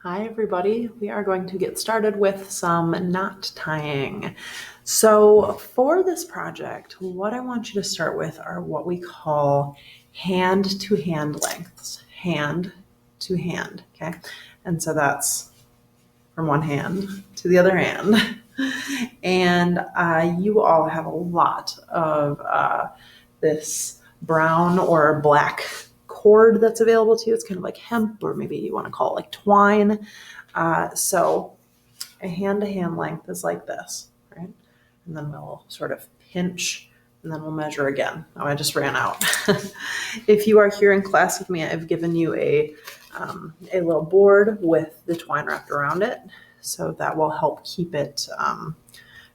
Hi everybody, we are going to get started with some knot tying. So for this project, what I want you to start with are what we call hand to hand lengths. Hand to hand, okay? And so that's from one hand to the other hand. And you all have a lot of this brown or black cord that's available to you. It's kind of like hemp, or maybe you want to call it like twine. So a hand-to-hand length is like this, right? And then we'll sort of pinch and then we'll measure again. Oh, I just ran out. If you are here in class with me, I've given you a little board with the twine wrapped around it. So that will help keep it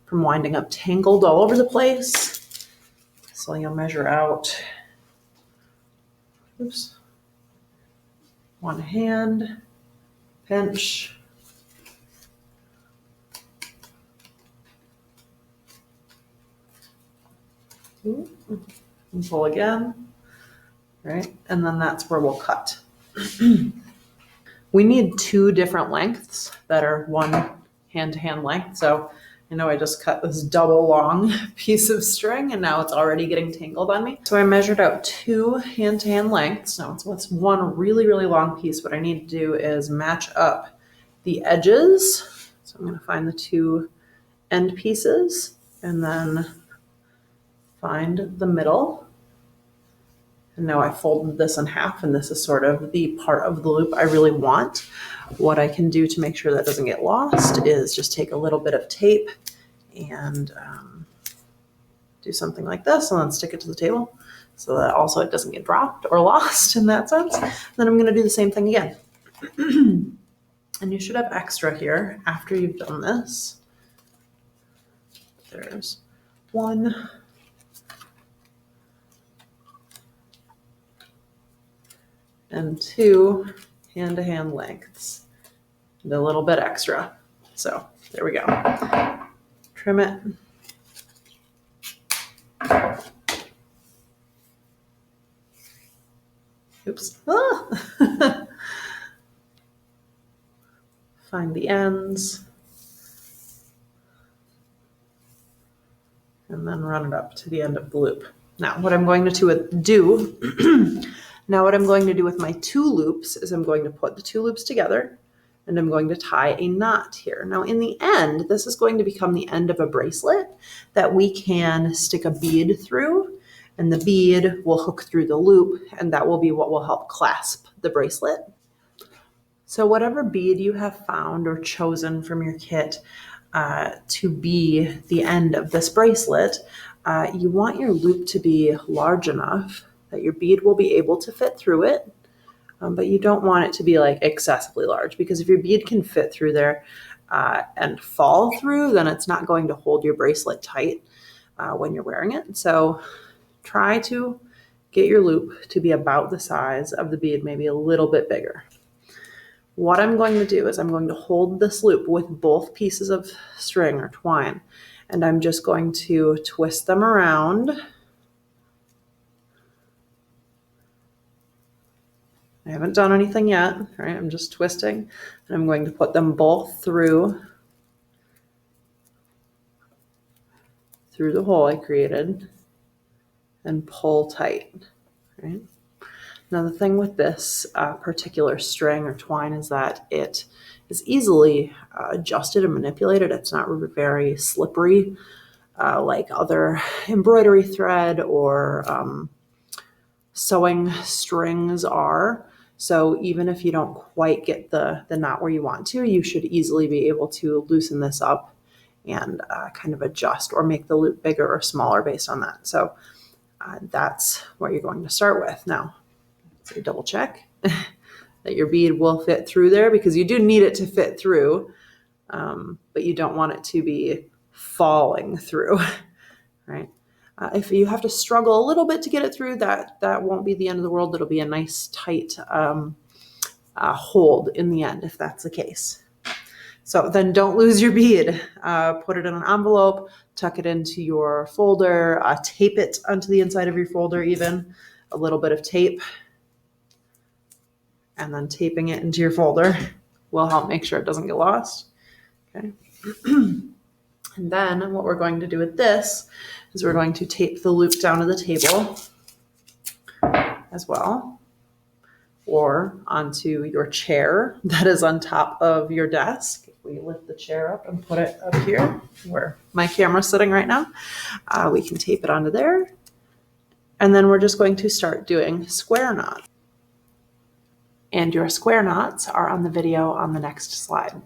from winding up tangled all over the place. So you'll measure out, one hand, pinch, and pull again, right? And then that's where we'll cut. We need two different lengths that are one hand-to-hand length. So I know I just cut this double long piece of string and now it's already getting tangled on me. So I measured out two hand-to-hand lengths. Now it's one really, really long piece. What I need to do is match up the edges. So I'm going to find the two end pieces and then find the middle. And now I folded this in half, and this is sort of the part of the loop I really want. What I can do to make sure that doesn't get lost is just take a little bit of tape and do something like this and then stick it to the table so that also it doesn't get dropped or lost in that sense. Then I'm going to do the same thing again. And you should have extra here after you've done this. There's one. And two hand-to-hand lengths, and a little bit extra. So there we go. Trim it. Oops. Ah! Find the ends. And then run it up to the end of the loop. Now what I'm going to do Now what I'm going to do with my two loops is I'm going to put the two loops together and I'm going to tie a knot here. Now in the end, this is going to become the end of a bracelet that we can stick a bead through, and the bead will hook through the loop, and that will be what will help clasp the bracelet. So whatever bead you have found or chosen from your kit to be the end of this bracelet, you want your loop to be large enough that your bead will be able to fit through it, but you don't want it to be like excessively large, because if your bead can fit through there and fall through, then it's not going to hold your bracelet tight when you're wearing it. So try to get your loop to be about the size of the bead, maybe a little bit bigger. What I'm going to do is I'm going to hold this loop with both pieces of string or twine, and I'm just going to twist them around. I haven't done anything yet, right? I'm just twisting, and I'm going to put them both through the hole I created and pull tight, right? Now the thing with this particular string or twine is that it is easily adjusted and manipulated. It's not very slippery like other embroidery thread or sewing strings are. So even if you don't quite get the knot where you want to, you should easily be able to loosen this up and kind of adjust or make the loop bigger or smaller based on that. So that's what you're going to start with. Now, so double check that your bead will fit through there, because you do need it to fit through, but you don't want it to be falling through, right? If you have to struggle a little bit to get it through, that won't be the end of the world. It'll be a nice tight hold in the end, if that's the case. So then don't lose your bead. Put it in an envelope, tuck it into your folder, tape it onto the inside of your folder, even a little bit of tape, and then taping it into your folder. will help make sure it doesn't get lost. Okay. And then what we're going to do with this is we're going to tape the loop down to the table as well, or onto your chair that is on top of your desk. If we lift the chair up and put it up here where my camera's sitting right now, we can tape it onto there. And then we're just going to start doing square knots. And your square knots are on the video on the next slide.